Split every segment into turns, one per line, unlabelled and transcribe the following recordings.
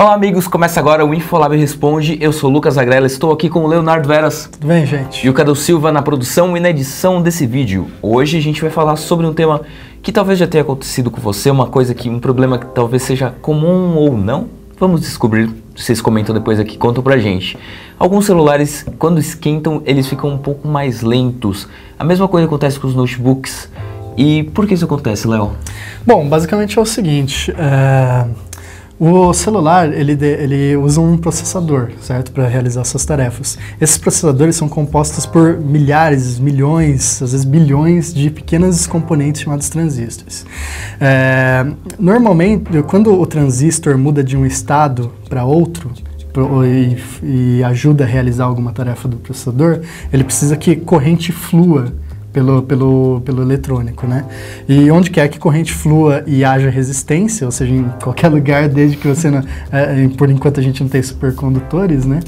Olá amigos, começa agora o Infolab Responde, eu sou o Lucas Agrela, estou aqui com o Leonardo Veras.
Tudo bem, gente?
E o Cadu Silva na produção e na edição desse vídeo. Hoje a gente vai falar sobre um tema que talvez já tenha acontecido com você, um problema que talvez seja comum ou não. Vamos descobrir, vocês comentam depois aqui, contam pra gente. Alguns celulares, quando esquentam, eles ficam um pouco mais lentos. A mesma coisa acontece com os notebooks. E por que isso acontece, Léo?
Bom, basicamente é o seguinte, o celular, ele usa um processador, certo? Para realizar suas tarefas. Esses processadores são compostos por milhares, milhões, às vezes bilhões de pequenos componentes chamados transistores. Normalmente, quando o transistor muda de um estado para outro, e ajuda a realizar alguma tarefa do processador, ele precisa que corrente flua pelo eletrônico, né? E onde quer que corrente flua e haja resistência, ou seja, em qualquer lugar, desde que você não, por enquanto a gente não tem supercondutores, né?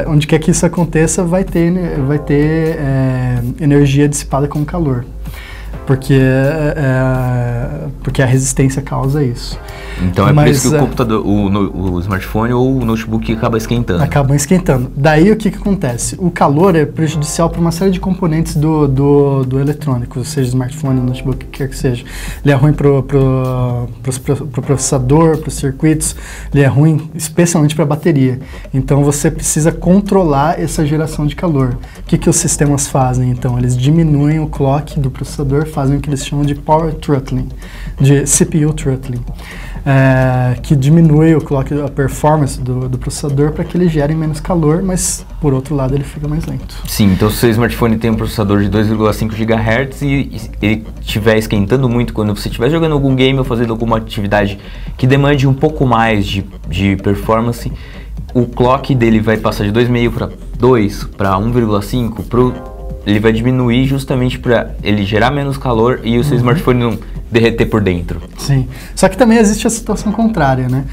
Onde quer que isso aconteça, vai ter energia dissipada com calor, porque a resistência causa isso.
Então é por isso que o computador, o smartphone ou o notebook acaba esquentando.
Acabam esquentando. Daí o que acontece? O calor é prejudicial para uma série de componentes do eletrônico, seja smartphone, notebook, o que quer que seja. Ele é ruim para o processador, para os circuitos, ele é ruim especialmente para a bateria. Então você precisa controlar essa geração de calor. O que os sistemas fazem então? Eles diminuem o clock do processador, fazem o que eles chamam de power throttling, de CPU throttling. Que diminui o clock, a performance do processador para que ele gere menos calor, mas por outro lado ele fica mais lento.
Sim, então se o seu smartphone tem um processador de 2,5 GHz e ele estiver esquentando muito quando você estiver jogando algum game ou fazendo alguma atividade que demande um pouco mais de performance, o clock dele vai passar de 2,5 para 2 para 1,5, ele vai diminuir justamente para ele gerar menos calor e o seu smartphone não derreter por dentro.
Sim, só que também existe a situação contrária, né?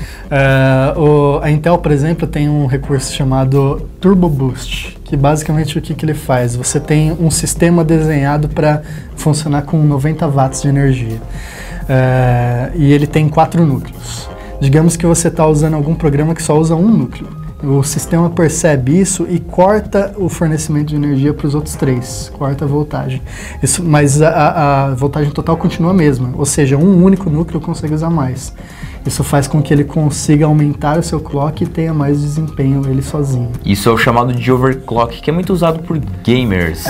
A Intel, por exemplo, tem um recurso chamado Turbo Boost, que basicamente o que ele faz? Você tem um sistema desenhado para funcionar com 90 watts de energia, e ele tem 4 núcleos. Digamos que você está usando algum programa que só usa um núcleo. O sistema percebe isso e corta o fornecimento de energia para os outros 3, corta a voltagem. Mas a voltagem total continua a mesma, ou seja, um único núcleo consegue usar mais. Isso faz com que ele consiga aumentar o seu clock e tenha mais desempenho ele sozinho.
Isso é o chamado de overclock, que é muito usado por gamers.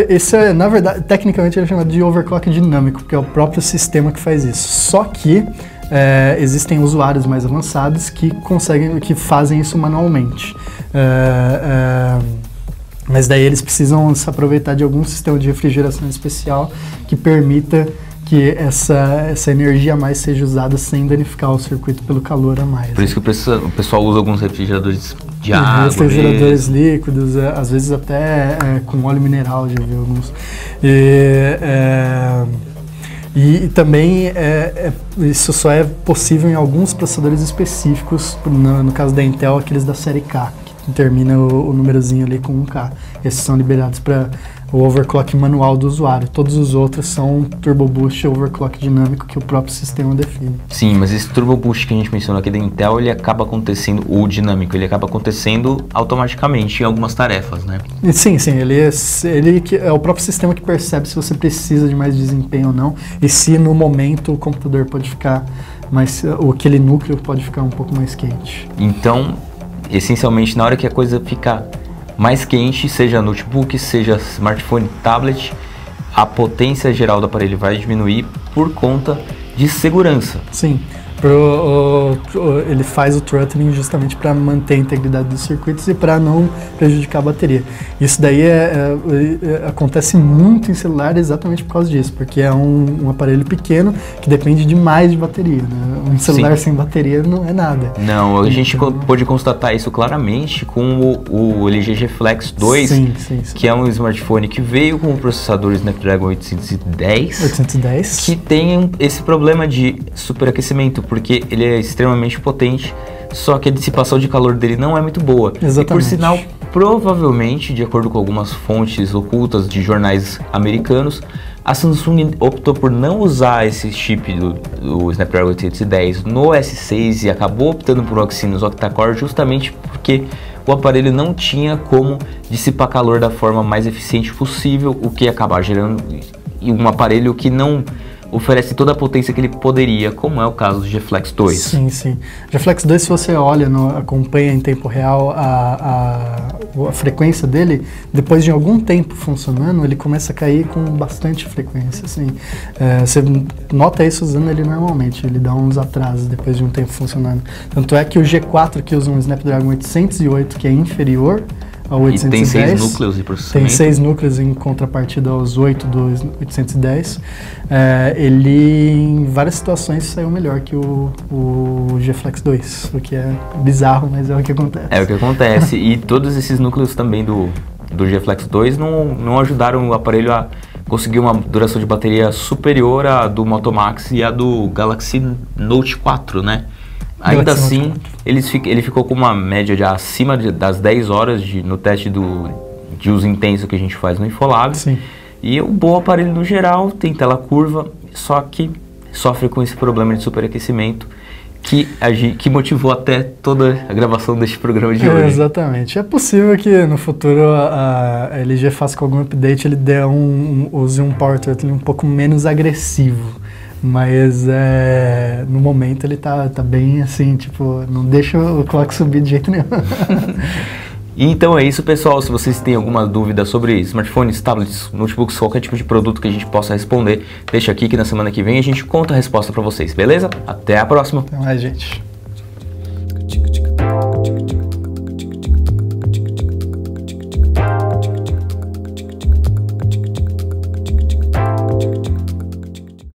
Isso na verdade, tecnicamente ele é chamado de overclock dinâmico, porque é o próprio sistema que faz isso. Só que existem usuários mais avançados que fazem isso manualmente. Mas daí eles precisam se aproveitar de algum sistema de refrigeração especial que permita que essa energia a mais seja usada sem danificar o circuito pelo calor a mais.
Por isso que o pessoal usa alguns refrigeradores de água.
Refrigeradores líquidos, às vezes até com óleo mineral, já vi alguns. E também isso só é possível em alguns processadores específicos, no caso da Intel, aqueles da série K, que termina o númerozinho ali com 1K. Esses são liberados para o overclock manual do usuário. Todos os outros são Turbo Boost e overclock dinâmico que o próprio sistema define.
Sim, mas esse Turbo Boost que a gente mencionou aqui da Intel, ele acaba acontecendo, o dinâmico, ele acaba acontecendo automaticamente em algumas tarefas, né? Sim,
ele é o próprio sistema que percebe se você precisa de mais desempenho ou não, e se no momento o computador pode ficar ou aquele núcleo pode ficar um pouco mais quente.
Então, essencialmente, na hora que a coisa fica mais quente, seja notebook, seja smartphone, tablet, a potência geral do aparelho vai diminuir por conta de segurança.
Sim, ele faz o throttling justamente para manter a integridade dos circuitos e para não prejudicar a bateria. Isso daí acontece muito em celular exatamente por causa disso, porque é um aparelho pequeno que depende demais de bateria, né? Um celular sem bateria não é nada.
Não, a gente pôde constatar isso claramente com o LG G Flex 2, que é um smartphone que veio com o processador Snapdragon 810, que tem esse problema de superaquecimento, porque ele é extremamente potente, só que a dissipação de calor dele não é muito boa.
Exatamente.
E por sinal, provavelmente, de acordo com algumas fontes ocultas de jornais americanos, a Samsung optou por não usar esse chip do Snapdragon 810 no S6 e acabou optando por um Exynos octa-core justamente porque o aparelho não tinha como dissipar calor da forma mais eficiente possível, o que ia acabar gerando um aparelho que não oferece toda a potência que ele poderia, como é o caso do G Flex 2.
Sim, sim. O G Flex 2, se você olha, acompanha em tempo real a frequência dele, depois de algum tempo funcionando, ele começa a cair com bastante frequência. Assim. Você nota isso usando ele normalmente, ele dá uns atrasos depois de um tempo funcionando. Tanto é que o G4, que usa um Snapdragon 808, que é inferior ao 810,
e tem 6 núcleos de processamento.
Tem 6 núcleos em contrapartida aos 8 do 810. Ele, em várias situações, saiu melhor que o G Flex 2, o que é bizarro, mas é o que acontece.
É o que acontece. E todos esses núcleos também do G Flex 2 não ajudaram o aparelho a conseguir uma duração de bateria superior à do Moto Max e à do Galaxy Note 4, né? Ainda assim, ele ficou com uma média de acima das 10 horas no teste de uso intenso que a gente faz no Infolab.
Sim.
E um bom aparelho no geral, tem tela curva, só que sofre com esse problema de superaquecimento que motivou até toda a gravação deste programa de hoje.
Exatamente. É possível que no futuro a LG faça com algum update, ele use um Power Throttling um pouco menos agressivo. Mas no momento ele tá bem assim, tipo, não deixa o clock subir de jeito nenhum.
Então é isso, pessoal. Se vocês têm alguma dúvida sobre smartphones, tablets, notebooks, qualquer tipo de produto que a gente possa responder, deixa aqui que na semana que vem a gente conta a resposta para vocês, beleza? Até a próxima!
Até mais, gente.